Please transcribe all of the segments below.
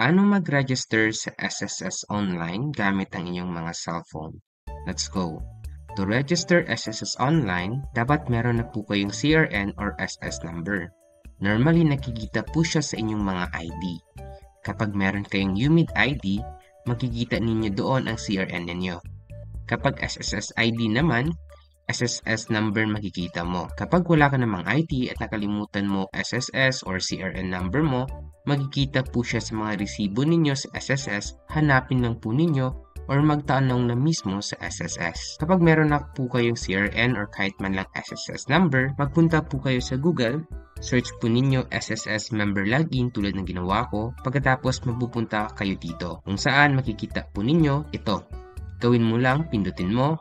Paano mag-register sa SSS Online gamit ang inyong mga cellphone? Let's go! To register SSS Online, dapat meron na po kayong CRN or SS number. Normally, nakikita po siya sa inyong mga ID. Kapag meron kayong UMID ID, makikita ninyo doon ang CRN ninyo. Kapag SSS ID naman, SSS number makikita mo. Kapag wala ka namang ID at nakalimutan mo SSS or CRN number mo, makikita po siya sa mga resibo ninyo sa SSS, hanapin lang po ninyo or magtanong na mismo sa SSS. Kapag meron na po kayong CRN or kahit man lang SSS number, magpunta po kayo sa Google, search po ninyo SSS member login tulad ng ginawa ko, pagkatapos mapupunta kayo dito kung saan makikita po ninyo ito. Gawin mo lang, pindutin mo,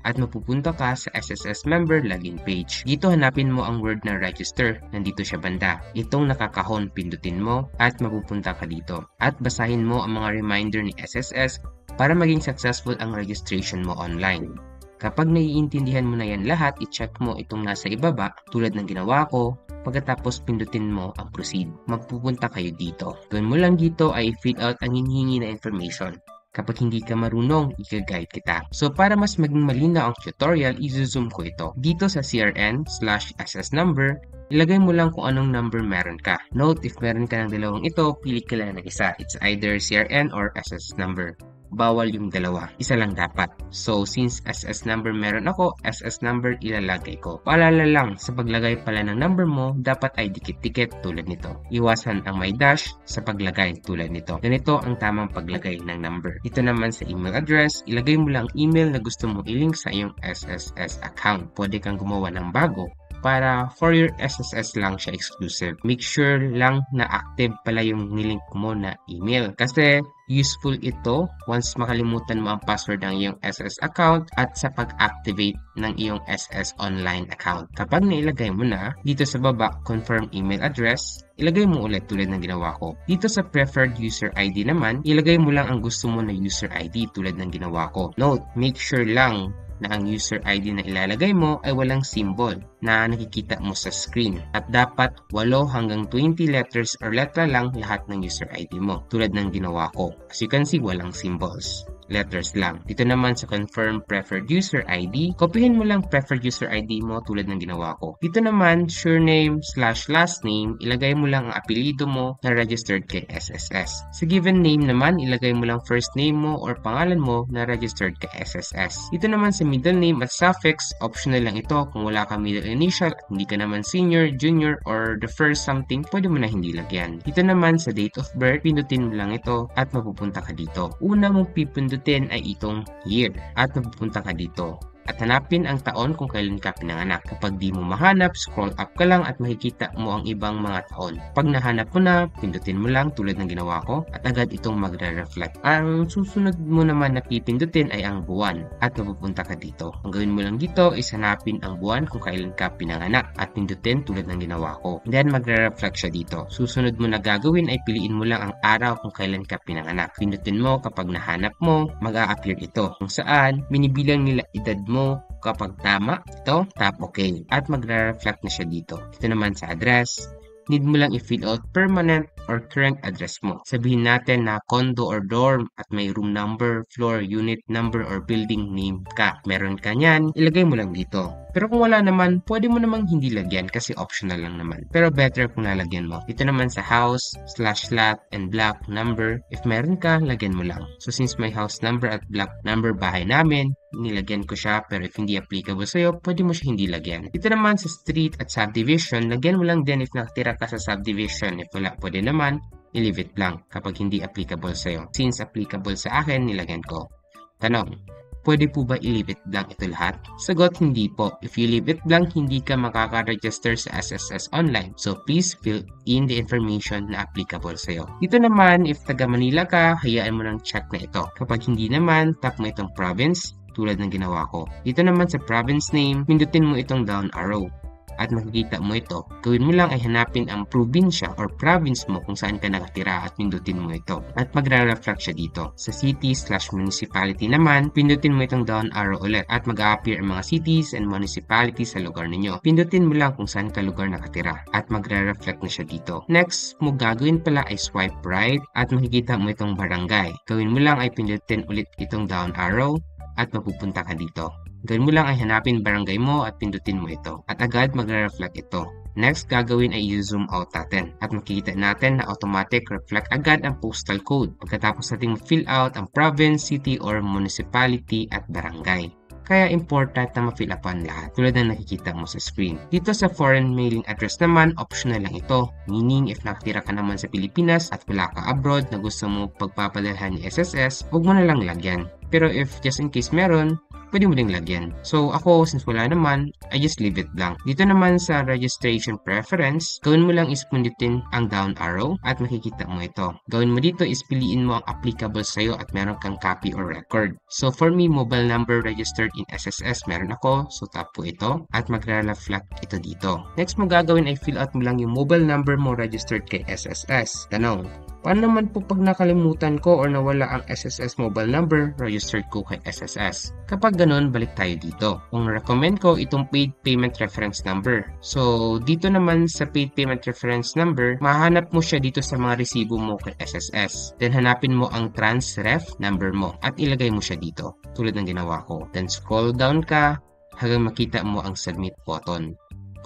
at mapupunta ka sa SSS member login page. Dito hanapin mo ang word na register. Nandito siya banda. Itong nakakahon, pindutin mo at mapupunta ka dito. At basahin mo ang mga reminder ni SSS para maging successful ang registration mo online. Kapag naiintindihan mo na yan lahat, i-check mo itong nasa ibaba tulad ng ginawa ko. Pagkatapos pindutin mo ang proceed. Magpupunta kayo dito. Gawin mo lang dito ay fill out ang hinihingi na information. Kapag hindi ka marunong, i-guide kita. So para mas maging malinaw ang tutorial, i-zoom ko ito. Dito sa CRN/SS number, ilagay mo lang kung anong number meron ka. Note, if meron ka ng dalawang ito, pili ka lang ng isa. It's either CRN or SS number. Bawal yung dalawa. Isa lang dapat. So, since SS number meron ako, SS number ilalagay ko. Paalala lang, sa paglagay pala ng number mo, dapat ay dikit-dikit tulad nito. Iwasan ang may dash sa paglagay tulad nito. Ganito ang tamang paglagay ng number. Ito naman sa email address, ilagay mo lang email na gusto mong i-link sa iyong SSS account. Pwede kang gumawa ng bago para for your SSS lang siya exclusive. Make sure lang na active pala yung nilink mo na email. Kasi useful ito once makalimutan mo ang password ng iyong SS account at sa pag-activate ng iyong SS online account. Kapag nailagay mo na, dito sa baba, confirm email address, ilagay mo ulit tulad ng ginawa ko. Dito sa preferred user ID naman, ilagay mo lang ang gusto mo na user ID tulad ng ginawa ko. Note, make sure lang na ang user ID na ilalagay mo ay walang symbol na nakikita mo sa screen. At dapat 8 hanggang 20 letters or letra lang lahat ng user ID mo tulad ng ginawa ko. As you can see, walang symbols. Letters lang. Dito naman sa confirm preferred user ID, kopyahin mo lang preferred user ID mo tulad ng ginawa ko. Dito naman, surname/last name, ilagay mo lang ang apelyido mo na registered kay SSS. Sa given name naman, ilagay mo lang first name mo or pangalan mo na registered kay SSS. Dito naman sa middle name at suffix, optional lang ito kung wala kang middle initial, hindi ka naman senior, junior, or the first something, pwede mo na hindi lagyan. Dito naman sa date of birth, pindutin mo lang ito at mapupunta ka dito. Una mong pipindutin ay itong year at mapupunta ka dito. At hanapin ang taon kung kailan ka pinanganak. Kapag di mo mahanap, scroll up ka lang at makikita mo ang ibang mga taon. Pag nahanap mo na, pindutin mo lang tulad ng ginawa ko at agad itong magre-reflect. Ang susunod mo naman na pipindutin ay ang buwan at mapupunta ka dito. Ang gawin mo lang dito is hanapin ang buwan kung kailan ka pinanganak at pindutin tulad ng ginawa ko. Then magre-reflect siya dito. Susunod mo na gagawin ay piliin mo lang ang araw kung kailan ka pinanganak. Pindutin mo kapag nahanap mo, mag-a-appear ito kung saan binibilang nila edad mo kapag tama, ito, tap OK. At magre-reflect na siya dito. Ito naman sa address, need mo lang i-fill out permanent or current address mo. Sabihin natin na condo or dorm at may room number, floor, unit number, or building name ka. Meron ka niyan, ilagay mo lang dito. Pero kung wala naman, pwede mo namang hindi lagyan kasi optional lang naman. Pero better kung lalagyan mo. Ito naman sa house/lot and block number. If meron ka, lagyan mo lang. So since may house number at block number bahay namin, nilagyan ko siya, pero if hindi applicable sa'yo, pwede mo siya hindi lagyan. Ito naman sa street at subdivision, lagyan mo lang din if nakatira ka sa subdivision. If wala, pwede naman, i-leave it blank kapag hindi applicable sa'yo. Since applicable sa akin, nilagyan ko. Tanong, pwede po ba i-leave it blank ito lahat? Sagot, hindi po. If you leave it blank, hindi ka makaka-register sa SSS online. So please fill in the information na applicable sa'yo. Dito naman, if taga Manila ka, hayaan mo ng check na ito. Kapag hindi naman, tap mo itong province tulad ng ginawa ko. Dito naman sa province name, pindutin mo itong down arrow. at makikita mo ito. Gawin mo lang ay hanapin ang probinsya or province mo kung saan ka nakatira at pindutin mo ito. At magre-reflect siya dito. Sa city/municipality naman, pindutin mo itong down arrow ulit at mag-a-appear ang mga cities and municipalities sa lugar ninyo. Pindutin mo lang kung saan ka lugar nakatira at magre-reflect na siya dito. Next mo gagawin pala ay swipe right at makikita mo itong barangay. Gawin mo lang ay pindutin ulit itong down arrow at mapupunta ka dito. Gawin mo lang ay hanapin barangay mo at pindutin mo ito at agad magre-reflect ito. Next gagawin ay i-zoom out natin at makikita natin na automatic reflect agad ang postal code pagkatapos nating fill out ang province, city or municipality at barangay. Kaya important na ma-fill upan lahat tulad ng nakikita mo sa screen. Dito sa foreign mailing address naman, optional lang ito. Meaning, if nakatira ka naman sa Pilipinas at wala ka abroad na gusto mo pagpapadalhan ni SSS, huwag mo na lang lagyan. Pero if just in case meron, pwede mo ding lagyan. So ako, since wala naman, I just leave it lang. Dito naman sa registration preference, gawin mo lang is pindutin ang down arrow at makikita mo ito. Gawin mo dito is piliin mo ang applicable sa'yo at meron kang copy or record. So for me, mobile number registered in SSS meron ako. So tap po ito at magre-reflect ito dito. Next mo gagawin ay fill out mo lang yung mobile number mo registered kay SSS. Tanong, paano naman po pag nakalimutan ko or nawala ang SSS mobile number registered ko kay SSS? Kapag ganun, balik tayo dito. Kung recommend ko itong paid payment reference number. So, dito naman sa paid payment reference number, mahanap mo siya dito sa mga resibo mo kay SSS. Then, hanapin mo ang transref number mo at ilagay mo siya dito, tulad ng ginawa ko. Then, scroll down ka hanggang makita mo ang submit button.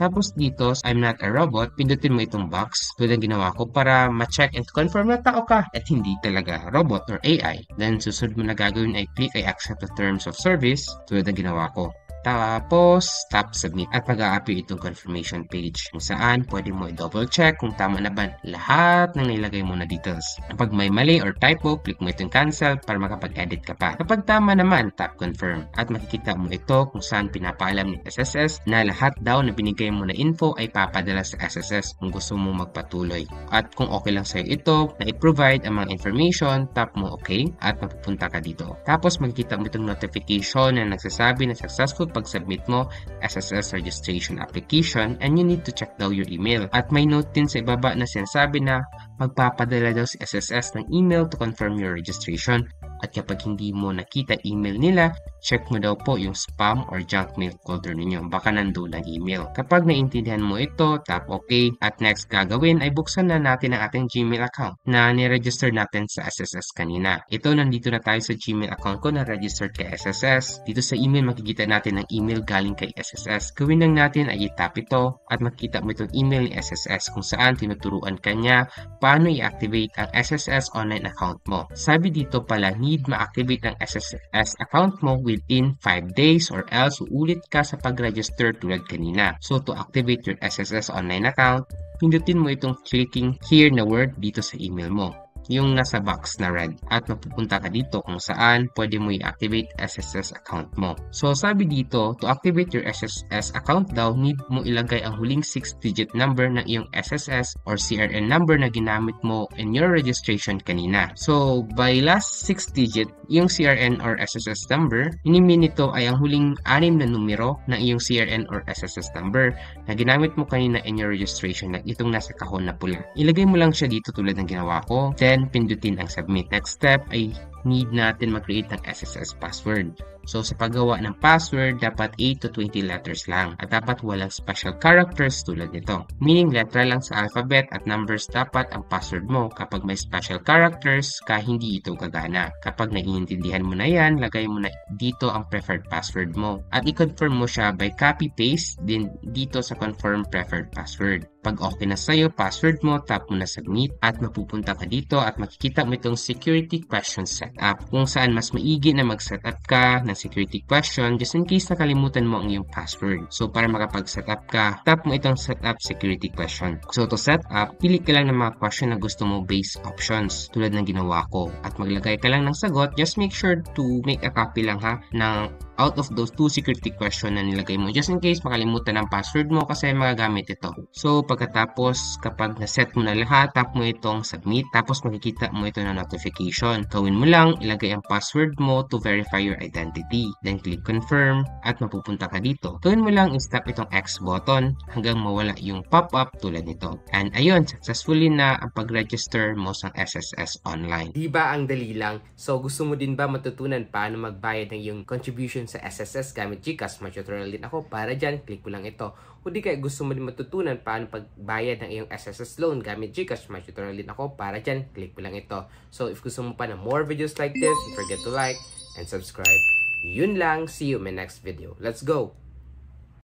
Tapos dito, I'm not a robot, pindutin mo itong box tulad ng ginawa ko para ma-check and confirm na tao ka at hindi talaga robot or AI. Then susunod mo na gagawin ay click I accept the terms of service tulad ng ginawa ko. Tapos, tap submit at mag-a-appear itong confirmation page kung saan pwede mo i-double check kung tama na ba lahat ng nilagay mo na details. Kapag may mali or typo, click mo itong cancel para makapag-edit ka pa. Kapag tama naman, tap confirm at makikita mo ito kung saan pinapaalam ni SSS na lahat daw na binigay mo na info ay papadala sa SSS kung gusto mo magpatuloy. At kung okay lang sa'yo ito na i-provide ang mga information, tap mo okay at mapupunta ka dito. Tapos makikita mo itong notification na nagsasabi na successful pag-submit mo SSS registration application and you need to check daw your email. At may note din sa ibaba na sinasabi na magpapadala daw si SSS ng email to confirm your registration. At kapag hindi mo nakita email nila, check mo daw po yung spam or junk mail folder ninyo. Baka nandoon ang email. Kapag naintindihan mo ito, tap OK. At next gagawin ay buksan na natin ang ating Gmail account na niregister natin sa SSS kanina. Ito, nandito na tayo sa Gmail account ko na registered kay SSS. Dito sa email, makikita natin ang email galing kay SSS. Gawin lang natin ay i-tap ito at makikita mo itong email ni SSS kung saan tinuturuan ka niya paano i-activate ang SSS online account mo. Sabi dito pala, need ma-activate ang SSS account mo within 5 days or else uulit ka sa pag-register tulad kanina. So to activate your SSS online account, pindutin mo itong clicking here na word dito sa email mo, yung nasa box na red, at mapupunta ka dito kung saan pwede mo i-activate SSS account mo. So sabi dito, to activate your SSS account daw, need mo ilagay ang huling 6-digit number ng iyong SSS or CRN number na ginamit mo in your registration kanina. So by last 6-digit, yung CRN or SSS number, inimin nito ay ang huling 6 na numero ng iyong CRN or SSS number na ginamit mo kanina in your registration na itong nasa kahon na pula. Ilagay mo lang siya dito tulad ng ginawa ko. Then, pindutin ang submit. Next step ay need natin mag-create ng SSS password. So, sa paggawa ng password, dapat 8 to 20 letters lang at dapat walang special characters tulad nito. Meaning, letra lang sa alphabet at numbers dapat ang password mo. Kapag may special characters, hindi ito gagana. Kapag naiintindihan mo na yan, lagay mo na dito ang preferred password mo. At i-confirm mo siya by copy-paste din dito sa confirm preferred password. Pag okay na sa'yo, password mo, tap mo na submit at mapupunta ka dito at makikita mo itong security question setup kung saan mas maigi na mag-setup ka ng security question just in case nakalimutan mo ang iyong password. So para makapag-setup ka, tap mo itong setup security question. So to set up, pili ka lang ng mga question na gusto mo based options tulad ng ginawa ko at maglagay ka lang ng sagot. Just make sure to make a copy lang ha ng out of those 2 security question na nilagay mo just in case makalimutan ang password mo kasi magagamit ito. So pagkatapos kapag na-set mo na lahat, tap mo itong submit tapos makikita mo ito na notification. Gawin mo lang, ilagay ang password mo to verify your identity. Then click confirm at mapupunta ka dito. Gawin mo lang i-tap itong X button hanggang mawala yung pop-up tulad nito. And ayun, successfully na ang pag-register mo sa SSS Online. Diba ang dali lang? So gusto mo din ba matutunan paano magbayad ng iyong contribution sa SSS gamit GCash? May tutorial din ako para dyan, click mo lang ito. O di kaya gusto mo din matutunan paano pagbayad ng iyong SSS loan gamit GCash? May tutorial din ako para dyan, click mo lang ito. So if gusto mo pa ng more videos like this, don't forget to like and subscribe. Yun lang, see you in my next video. Let's go!